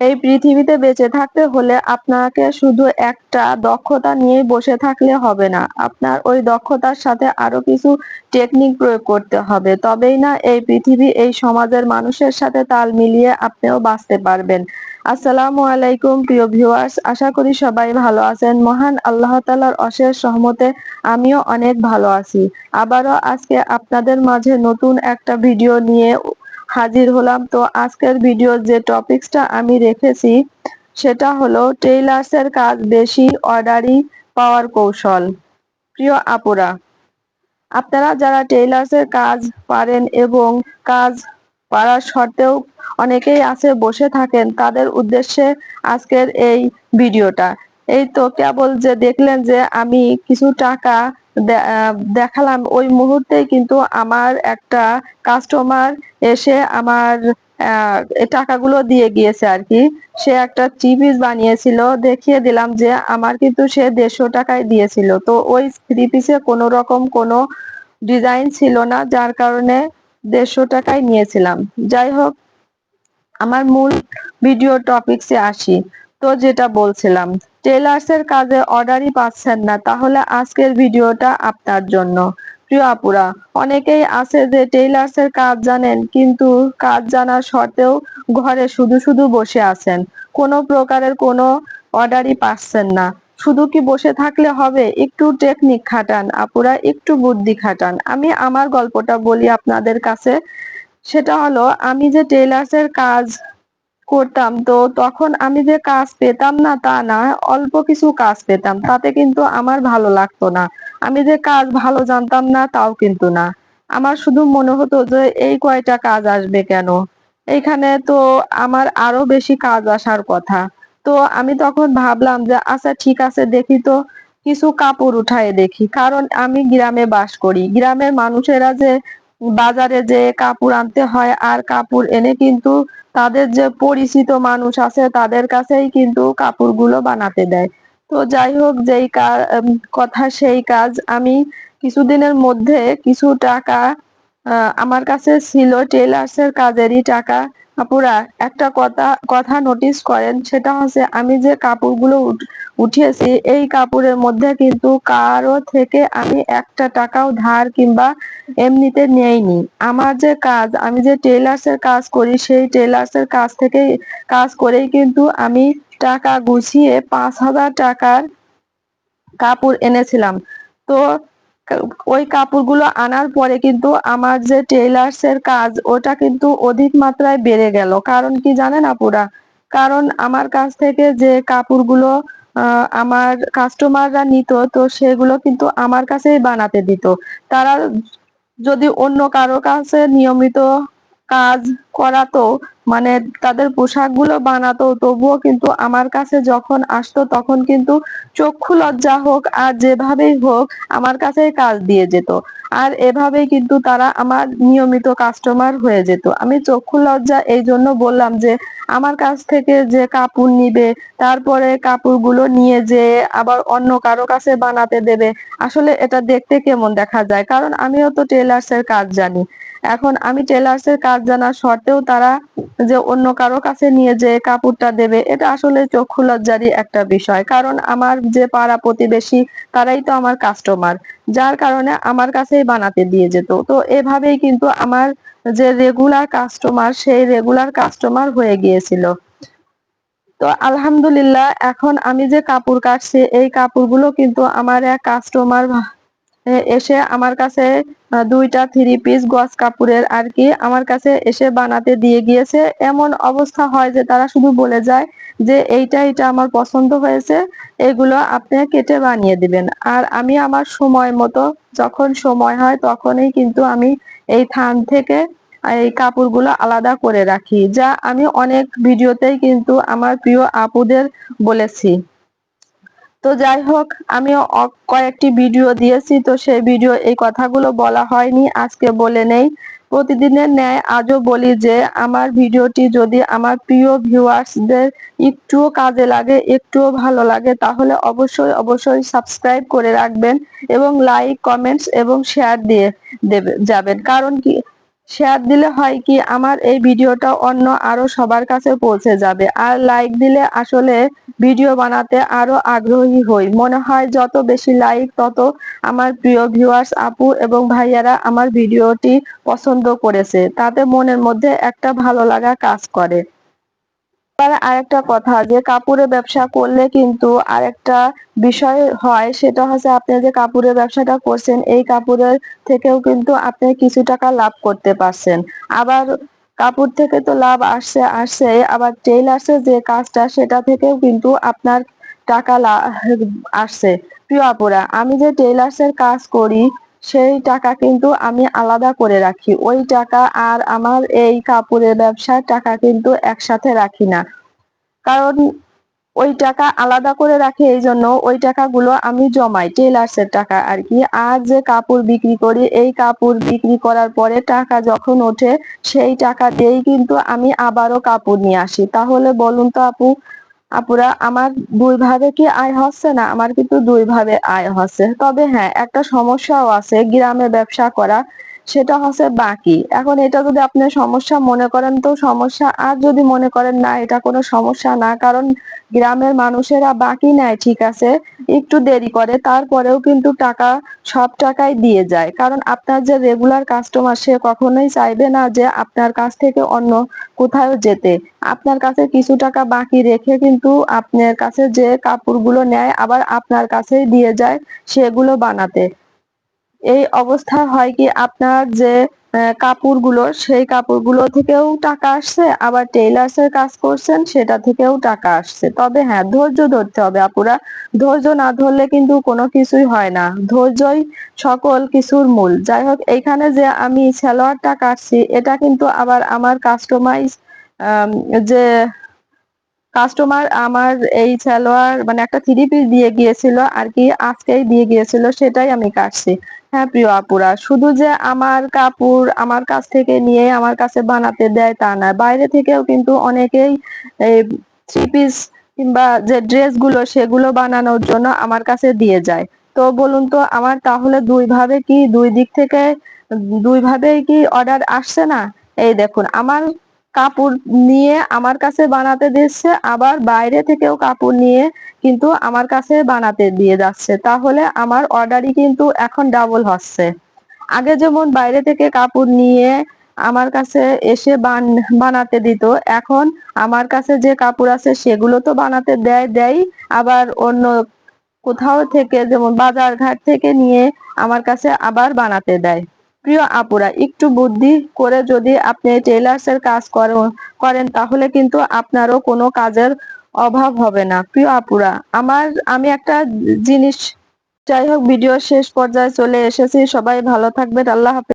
এই পৃথিবীতে বেঁচে থাকতে হলে আপনাকে শুধু একটা দক্ষতা নিয়েই বসে থাকলে হবে না, আপনার ওই দক্ষতার সাথে আরো কিছু টেকনিক প্রয়োগ করতে হবে। তবেই না এই পৃথিবী, এই সমাজের মানুষের সাথে তাল মিলিয়ে আপনিও বাঁচতে পারবেন। আসসালামু আলাইকুম প্রিয় ভিউয়ার্স, আশা করি সবাই ভালো আছেন। মহান আল্লাহ তাআলার অশেষ রহমতে আমিও অনেক ভালো আছি। আবারও আজকে আপনাদের মাঝে নতুন একটা ভিডিও নিয়ে হাজির হলাম। তো আজকের ভিডিও যে টপিকসটা আমি রেখেছি সেটা হলো টেইলার্সের কাজ বেশি, অর্ডারই পাওয়ার কৌশল। প্রিয় আপুরা, আপনারা যারা টেইলার্সের কাজ পারেন এবং কাজ পারার সত্ত্বেও অনেকেই আছে বসে থাকেন, তাদের উদ্দেশ্যে আজকের এই ভিডিওটা। এই তো কেবল যে দেখলেন যে আমি কিছু টাকা দেখালাম, ওই মুহূর্তেই কিন্তু আমার একটা কাস্টমার এসে আমার টাকাগুলো দিয়ে গিয়েছে আর কি। সে একটা থ্রি পিস বানিয়েছিল, দেখিয়ে দিলাম যে আমার কিন্তু সে 150 টাকায় দিয়েছিল। তো ওই থ্রি পিসে কোনো রকম কোনো ডিজাইন ছিল না, যার কারণে 150 টাকায় নিয়েছিলাম। যাই হোক, আমার মূল ভিডিও টপিকসে আসি। তো যেটা বলছিলাম, টেইলার্সের কাজে অর্ডারই পাচ্ছেন না, তাহলে আজকের ভিডিওটা আপনার জন্য। প্রিয় আপুরা, অনেকেই আছে যে টেইলার্সের কাজ জানেন, কিন্তু কাজ জানার সত্ত্বেও ঘরে শুধু শুধু বসে আছেন, কোনো প্রকারের কোনো অর্ডারই পাচ্ছেন না। শুধু কি বসে থাকলে হবে? একটু টেকনিক খাটান আপুরা, একটু বুদ্ধি খাটান। আমি আমার গল্পটা বলি আপনাদের কাছে। সেটা হলো, আমি যে টেইলার্সের কাজ করতাম, তো তখন আমি যে কাজ পেতাম না তা না, অল্প কিছু কাজ পেতাম, তাতে কিন্তু আমার ভালো লাগতো না। আমি যে কাজ ভালো জানতাম না তাও কিন্তু না। আমার শুধু মনে হতো যে এই কয়টা কাজ আসবে কেন, এইখানে তো আমার আরো বেশি কাজ আসার কথা। তো আমি তখন ভাবলাম যে আচ্ছা ঠিক আছে, দেখি তো কিছু কাপড় উঠায় দেখি। কারণ আমি গ্রামে বাস করি, গ্রামের মানুষেরা যে বাজারে যে কাপড় আনতে হয়, আর কাপড় এনে কিন্তু তাদের যে পরিচিত মানুষ আছে তাদের কাছেই কিন্তু কাপড়গুলো বানাতে দেয়। তো যাই হোক, কথা সেই কাজ। আমি কিছুদিনের মধ্যে কিছু টাকা আমার কাছে ছিল, টেইলার্সের কাজেরই টাকা। আপুরা, একটা কথা কথা নোটিস করেন, সেটা হচ্ছে আমি যে কাপড়গুলো উঠিয়েছি, এই কাপড়ের মধ্যে কিন্তু কারো থেকে আমি একটা টাকাও ধার কিংবা এমনিতে নেইনি। আমার যে কাজ, আমি যে টেইলার্সের কাজ করি, সেই টেইলার্সের কাজ থেকে কাজ করেই কিন্তু আমি টাকা গুছিয়ে 5,000 টাকার কাপড় এনেছিলাম। তো ওই কাপড়গুলো আনার পরে কিন্তু আমার যে টেইলার্সের কাজ, ওটা কিন্তু অধিক মাত্রায় বেড়ে গেল। কারণ কি জানেন আপুরা? কারণ আমার কাছ থেকে যে কাপড়গুলো আমার কাস্টমাররা নিত, তো সেগুলো কিন্তু আমার কাছেই বানাতে দিত। তারা যদি অন্য কারো কাছে নিয়মিত কাজ করাতো, মানে তাদের পোশাকগুলো বানাতো, তবুও কিন্তু আমার কাছে যখন আসতো তখন কিন্তু চক্ষু লজ্জা হোক আর যেভাবেই হোক আমার কাছেই কাজ দিয়ে যেত। আর এভাবেই কিন্তু তারা আমার নিয়মিত কাস্টমার হয়ে যেত। আমি চক্ষু লজ্জা এই জন্য বললাম যে আমার কাছ থেকে যে কাপড় নিবে, তারপরে কাপড়গুলো নিয়ে যে আবার অন্য কারো কাছে বানাতে দেবে, আসলে এটা দেখতে কেমন দেখা যায়। কারণ আমিও তো টেলার্সের কাজ জানি। এখন আমি টেলার্সের কাজ জানা সত্ত্বেও তারা যে অন্য কারো কাছে নিয়ে যে কাপড়টা দেবে, এটা আসলে চক্ষু লজ্জারই একটা বিষয়। কারণ আমার যে পাড়া প্রতিবেশী, তারাই তো আমার কাস্টমার, যার কারণে আমার কাছেই বানাতে দিয়ে যেত। তো এভাবেই কিন্তু আমার যে রেগুলার কাস্টমার, সেই রেগুলার কাস্টমার হয়ে গিয়েছিল। তো আলহামদুলিল্লাহ, এখন আমি যে কাপড় কাটছি, এই কাপড়গুলো কিন্তু আমার এক কাস্টমার এসে আমার কাছে 2টা থ্রি পিস গজ কাপড়ের আর কি আমার কাছে এসে বানাতে দিয়ে গিয়েছে। এমন অবস্থা হয় যে তারা শুধু বলে যায় যে এইটা এটা আমার পছন্দ হয়েছে, এগুলো আপনি কেটে বানিয়ে দিবেন। আর আমি আমার সময় মতো, যখন সময় হয় তখনই কিন্তু আমি এই থান থেকে এই কাপড়গুলো আলাদা করে রাখি, যা আমি অনেক ভিডিওতেই কিন্তু আমার প্রিয় আপুদের বলেছি। তো যাই হোক, আমি কয়েকটি ভিডিও দিয়েছি, তো সেই ভিডিও এই কথাগুলো বলা হয়নি, আজকে বলে নেই। প্রতিদিনের ন্যায় আজও বলি যে আমার ভিডিওটি যদি আমার প্রিয় ভিউয়ার্সদের একটুও কাজে লাগে, একটুও ভালো লাগে, তাহলে অবশ্যই অবশ্যই সাবস্ক্রাইব করে রাখবেন এবং লাইক, কমেন্টস এবং শেয়ার দিয়ে যাবেন। কারণ কি, শেয়ার দিলে হয় কি আমার এই ভিডিওটা অন্য আরো সবার কাছে পৌঁছে যাবে, আর লাইক দিলে আসলে ভিডিও বানাতে আরো আগ্রহী হই। মনে হয় যত বেশি লাইক তত আমার প্রিয় ভিউয়ার্স আপু এবং ভাইয়ারা আমার ভিডিওটি পছন্দ করেছে, তাতে মনের মধ্যে একটা ভালো লাগা কাজ করে। এবার আরেকটা কথা, যে কাপড়ের ব্যবসা করলে কিন্তু আরেকটা বিষয় হয়, সেটা হচ্ছে আপনি যে কাপড়ের ব্যবসাটা করছেন এই কাপড়ের থেকেও কিন্তু আপনি কিছু টাকা লাভ করতে পারছেন। আবার কাপড় থেকে তো লাভ আসছে আসছে, আবার টেইলার্সের যে কাজটা সেটা থেকেও কিন্তু আপনার টাকা আসছে। প্রিয় আপুরা, আমি যে টেইলার্সের কাজ করি সেই টাকা কিন্তু আমি আলাদা করে রাখি, ওই টাকা আর আমার এই কাপড়ের ব্যবসার টাকা কিন্তু একসাথে রাখি না। কারণ ওই টাকা আলাদা করে রাখি এই জন্য, ওই টাকাগুলো আমি জমাই, টেলার্সের টাকা আর কি। আর যে কাপড় বিক্রি করি এই কাপড় বিক্রি করার পরে টাকা যখন ওঠে সেই টাকা দিয়েই কিন্তু আমি আবারও কাপড় নিয়ে আসি। তাহলে বলুন তো আপুরা, আমার দুই ভাবে কি আয় হচ্ছে না? আমার কিন্তু দুই ভাবে আয় হচ্ছে। তবে হ্যাঁ, একটা সমস্যাও আছে গ্রামে ব্যবসা করা, সেটা হচ্ছে বাকি। এখন এটা যদি আপনি সমস্যা মনে করেন তো সমস্যা, আর যদি মনে করেন না এটা কোনো সমস্যা না, কারণ গ্রামের মানুষেরা বাকি নেয় ঠিক আছে, একটু দেরি করে তারপরেও কিন্তু টাকা সব টাকাই দিয়ে যায়। কারণ আপনার যে রেগুলার কাস্টমার সে কখনোই চাইবে না যে আপনার কাছ থেকে অন্য কোথাও যেতে। আপনার কাছে কিছু টাকা বাকি রেখে কিন্তু আপনার কাছে যে কাপড়গুলো নেয় আবার আপনার কাছেই দিয়ে যায় সেগুলো বানাতে। এই অবস্থা হয় কি আপনার যে কাপড়গুলো সেই কাপড়গুলো থেকেও টাকা আসছে, আবার টেইলার্সের কাজ করছেন সেটা থেকেও টাকা আসছে। তবে হ্যাঁ, ধৈর্য ধরতে হবে আপুরা, ধৈর্য না ধরলে কিন্তু কোনো কিছুই হয় না, ধৈর্যই সকল কিছুর মূল। যাই হোক, এখানে যে আমি সালোয়ারটা কাটছি এটা কিন্তু আবার আমার কাস্টমাইজ, যে কাস্টমার আমার এই সালোয়ার মানে একটা থ্রি পিস দিয়ে গিয়েছিল আর কি, আজকেই দিয়ে গিয়েছিল, সেটাই আমি কাটছি। হ্যাঁ প্রিয় আপুরা, শুধু যে আমার কাপড় আমার কাছ থেকে নিয়ে আমার কাছে বানাতে দেয় তা না, বাইরে থেকেও কিন্তু অনেকেই এই থ্রি পিস কিংবা যে ড্রেস গুলো সেগুলো বানানোর জন্য আমার কাছে দিয়ে যায়। তো বলুন তো আমার তাহলে দুই ভাবে কি, দুই দিক থেকে দুই ভাবেই কি অর্ডার আসছে না? এই দেখুন, আমার কাপড় নিয়ে আমার কাছে বানাতে দিচ্ছে, আবার বাইরে থেকেও কাপড় নিয়ে কিন্তু আমার কাছে বানাতে দিয়ে যাচ্ছে, তাহলে আমার অর্ডারই কিন্তু এখন ডাবল হচ্ছে। আগে যেমন বাইরে থেকে কাপড় নিয়ে আমার কাছে এসে বানাতে দিত, এখন আমার কাছে যে কাপড় আছে সেগুলো তো বানাতে দেয়, আবার অন্য কোথাও থেকে যেমন বাজার ঘাট থেকে নিয়ে আমার কাছে আবার বানাতে দেয়। প্রিয় আপুরা, একটু বুদ্ধি করে যদি আপনি টেইলার্সের কাজ করেন তাহলে কিন্তু আপনারও কোনো কাজের অভাব হবে না। প্রিয় আপুরা, আমি একটা জিনিস, যাই হোক ভিডিও শেষ পর্যায়ে চলে এসেছি, সবাই ভালো থাকবেন, আল্লাহ হাফেজ।